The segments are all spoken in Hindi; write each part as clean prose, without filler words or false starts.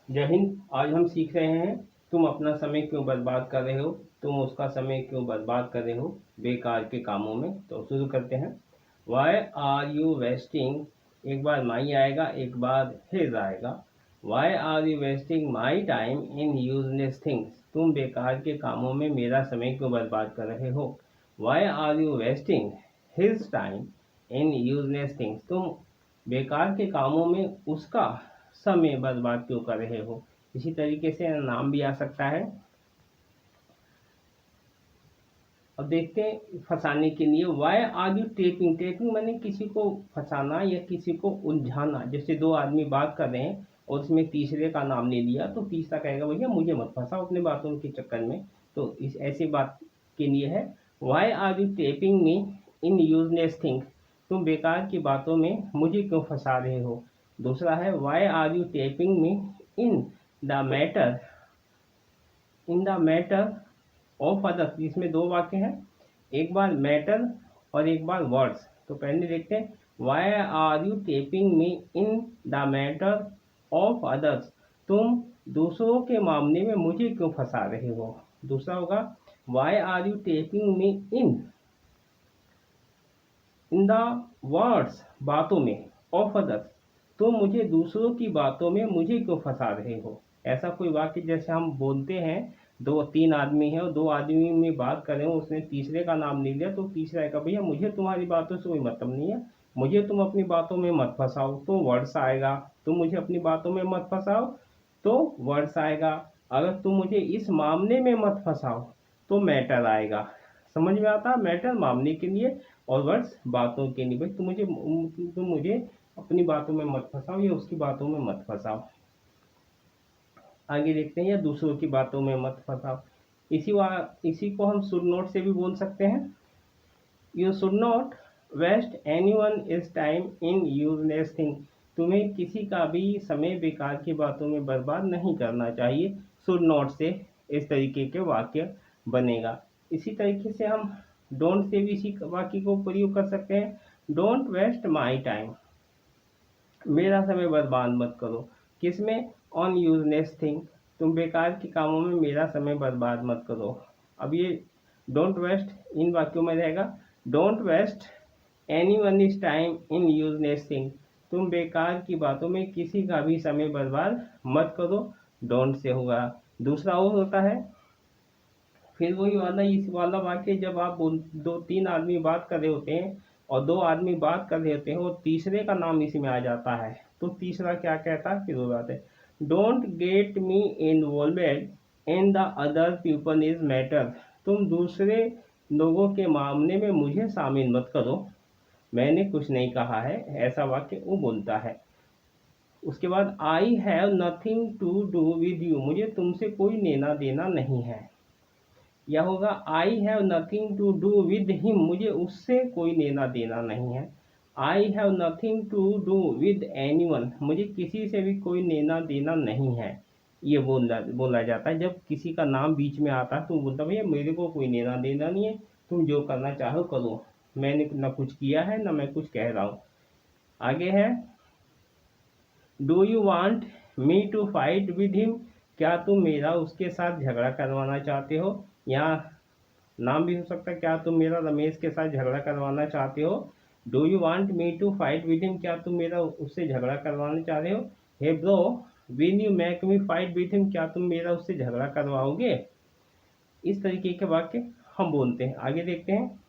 जय हिंद। आज हम सीख रहे हैं तुम अपना समय क्यों बर्बाद कर रहे हो, तुम उसका समय क्यों बर्बाद कर रहे हो बेकार के कामों में। तो शुरू करते हैं। वाई आर यू वेस्टिंग, एक बार माई आएगा एक बार हिज आएगा। Why are you wasting my time in useless things, तुम बेकार के कामों में मेरा समय क्यों बर्बाद कर रहे हो। Why are you wasting his time in useless things, तुम बेकार के कामों में उसका समय बर्बाद क्यों कर रहे हो। इसी तरीके से नाम भी आ सकता है। अब देखते हैं फंसाने के लिए। Why are you tapping, tapping मैंने किसी को फंसाना या किसी को उलझाना। जैसे दो आदमी बात कर रहे हैं और उसमें तीसरे का नाम ले लिया तो तीसरा कहेगा भैया मुझे मत फंसाओ अपने बातों के चक्कर में। तो इस ऐसी बात के लिए है why are you tapping me in useless thing, तुम बेकार की बातों में मुझे क्यों फंसा रहे हो। दूसरा है why are you tapping me in the matter, in the matter of others. इसमें दो वाक्य हैं, एक बार मैटर और एक बार वर्ड्स। तो पहले देखते हैं why are you tapping me in the matter of others, तुम दूसरों के मामले में मुझे क्यों फंसा रहे हो। दूसरा होगा why are you tapping me in the words, बातों में, ऑफ अदर्स, तो मुझे दूसरों की बातों में मुझे क्यों फंसा रहे हो। ऐसा कोई वाक्य जैसे हम बोलते हैं, दो तीन आदमी हैं और दो आदमी में बात कर रहे हो, उसने तीसरे का नाम ले लिया तो तीसरा है भैया मुझे तुम्हारी बातों से कोई मतलब नहीं है, मुझे तुम अपनी बातों में मत फंसाओ। तो वर्ड्स आएगा, तुम मुझे अपनी बातों में मत फंसाओ तो वर्ड्स आएगा। अगर तुम मुझे इस मामले में मत फंसाओ तो मैटर आएगा। समझ में आता है, मैटर मामले के लिए और वर्ड्स बातों के लिए। भाई तुम मुझे अपनी बातों में मत फंसाओ या उसकी बातों में मत फंसाओ। आगे देखते हैं, या दूसरों की बातों में मत फंसाओ। इसी को हम शुड नोट से भी बोल सकते हैं। You should not waste anyone is time in useless thing, तुम्हें किसी का भी समय बेकार की बातों में बर्बाद नहीं करना चाहिए। शुड नॉट से इस तरीके के वाक्य बनेगा। इसी तरीके से हम डोंट से भी इसी वाक्य को प्रयोग कर सकते हैं। डोंट वेस्ट माई टाइम, मेरा समय बर्बाद मत करो। किसमें, ऑन यूजलेस थिंग, तुम बेकार के कामों में मेरा समय बर्बाद मत करो। अब ये डोंट वेस्ट इन वाक्यों में रहेगा। Don't waste anyone is time in useless thing, तुम बेकार की बातों में किसी का भी समय बर्बाद मत करो। डोंट से होगा। दूसरा और होता है, फिर वही वाला इस वाला वाक्य, जब आप दो तीन आदमी बात कर रहे होते हैं और दो आदमी बात कर रहे होते हैं और तीसरे का नाम इसमें आ जाता है तो तीसरा क्या कहता है, फिर वो बात है don't get me involved in the other people is matter, तुम दूसरे लोगों के मामले में मुझे शामिल मत करो, मैंने कुछ नहीं कहा है। ऐसा वाक्य वो बोलता है। उसके बाद I have nothing to do with you, मुझे तुमसे कोई लेना देना नहीं है। या होगा I have nothing to do with him, मुझे उससे कोई लेना देना नहीं है। I have nothing to do with anyone, मुझे किसी से भी कोई लेना देना नहीं है। ये बोला जाता है जब किसी का नाम बीच में आता है तो बोलता भैया मेरे को कोई लेना देना नहीं है, तुम जो करना चाहो करो, मैंने ना कुछ किया है ना मैं कुछ कह रहा हूँ। आगे है do you want me to fight with him, क्या तुम मेरा उसके साथ झगड़ा करवाना चाहते हो। यहाँ नाम भी हो सकता है, क्या तुम मेरा रमेश के साथ झगड़ा करवाना चाहते हो। Do you want me to fight with him, क्या तुम मेरा उससे झगड़ा करवाना चाह रहे हो। Hey bro will you make me fight with him, क्या तुम मेरा उससे झगड़ा करवाओगे। इस तरीके के वाक्य हम बोलते हैं। आगे देखते हैं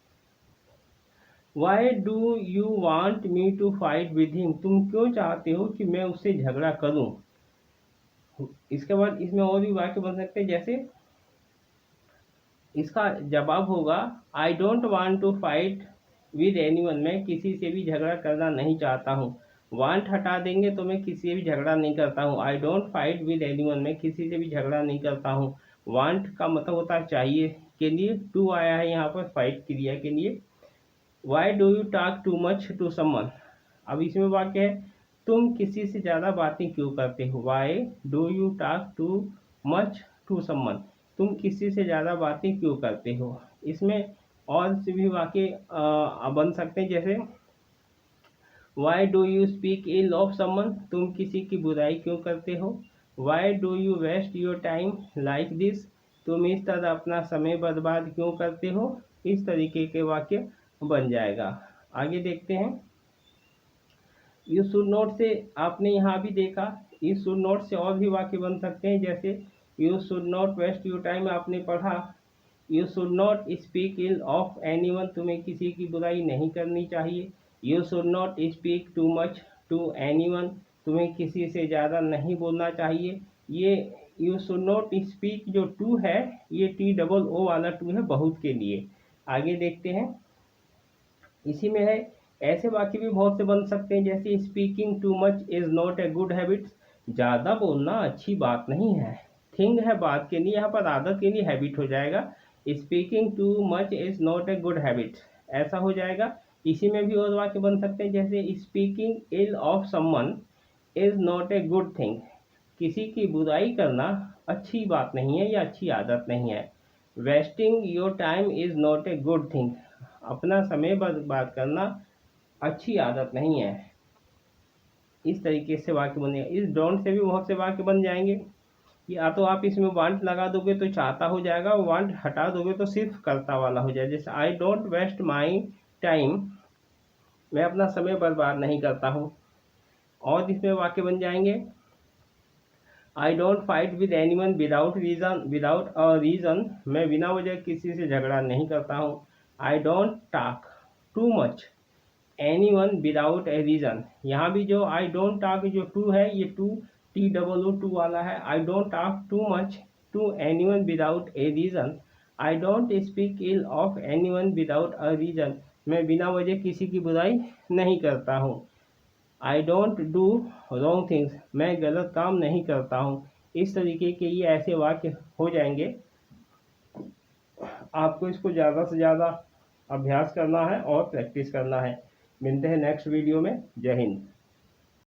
why do you want me to fight with him, तुम क्यों चाहते हो कि मैं उससे झगड़ा करूं। इसके बाद इसमें और भी वाक्य बन सकते हैं, जैसे इसका जवाब होगा I don't want to fight with anyone, मैं किसी से भी झगड़ा करना नहीं चाहता हूँ। वांट हटा देंगे तो मैं किसी से भी झगड़ा नहीं करता हूँ। I don't fight with anyone, मैं किसी से भी झगड़ा नहीं करता हूँ। वांट का मतलब होता है चाहिए के लिए, टू आया है यहाँ पर फाइट क्रिया के लिए। Why do you talk too much to someone, अब इसमें वाक्य है तुम किसी से ज़्यादा बातें क्यों करते हो। Why do you talk too much to someone, तुम किसी से ज़्यादा बातें क्यों करते हो। इसमें और से भी वाक्य बन सकते हैं, जैसे why do you speak ill of someone, तुम किसी की बुराई क्यों करते हो। Why do you waste your time like this, तुम इस तरह अपना समय बर्बाद क्यों करते हो। इस तरीके के वाक्य बन जाएगा। आगे देखते हैं। यू शुड नॉट से आपने यहाँ भी देखा, यू शुड नॉट से और भी वाक्य बन सकते हैं, जैसे you should not waste your time आपने पढ़ा। You should not speak ill of anyone, तुम्हें किसी की बुराई नहीं करनी चाहिए। You should not speak too much to anyone, तुम्हें किसी से ज़्यादा नहीं बोलना चाहिए। ये यू शुड नॉट स्पीक जो टू है, ये TOO वाला टू है बहुत के लिए। आगे देखते हैं। इसी में है, ऐसे वाक्य भी बहुत से बन सकते हैं, जैसे speaking too much is not a good habit, ज़्यादा बोलना अच्छी बात नहीं है। थिंग है बात के लिए, यहाँ पर आदत के लिए हैबिट हो जाएगा। Speaking too much is not a good habit, ऐसा हो जाएगा। इसी में भी और वाक्य बन सकते हैं, जैसे speaking ill of someone is not a good thing, किसी की बुराई करना अच्छी बात नहीं है या अच्छी आदत नहीं है। Wasting your time is not a good thing, अपना समय बर्बाद करना अच्छी आदत नहीं है। इस तरीके से वाक्य बनेगा। इस डोंट से भी बहुत से वाक्य बन जाएंगे। या तो आप इसमें वांट लगा दोगे तो चाहता हो जाएगा, वांट हटा दोगे तो सिर्फ करता वाला हो जाएगा। जैसे I don't waste my time, मैं अपना समय बर्बाद नहीं करता हूँ। और इसमें वाक्य बन जाएंगे, I don't fight with anyone without a reason, मैं बिना वजह किसी से झगड़ा नहीं करता हूँ। I don't talk too much anyone without a reason, यहाँ भी जो आई डोंट टॉक जो टू है, ये TOO वाला है। I don't talk too much to anyone without a reason. I don't speak ill of anyone without a reason, मैं बिना वजह किसी की बुराई नहीं करता हूँ। I don't do wrong things, मैं गलत काम नहीं करता हूँ। इस तरीके के ये ऐसे वाक्य हो जाएंगे। आपको इसको ज़्यादा से ज़्यादा अभ्यास करना है और प्रैक्टिस करना है। मिलते हैं नेक्स्ट वीडियो में। जय हिंद।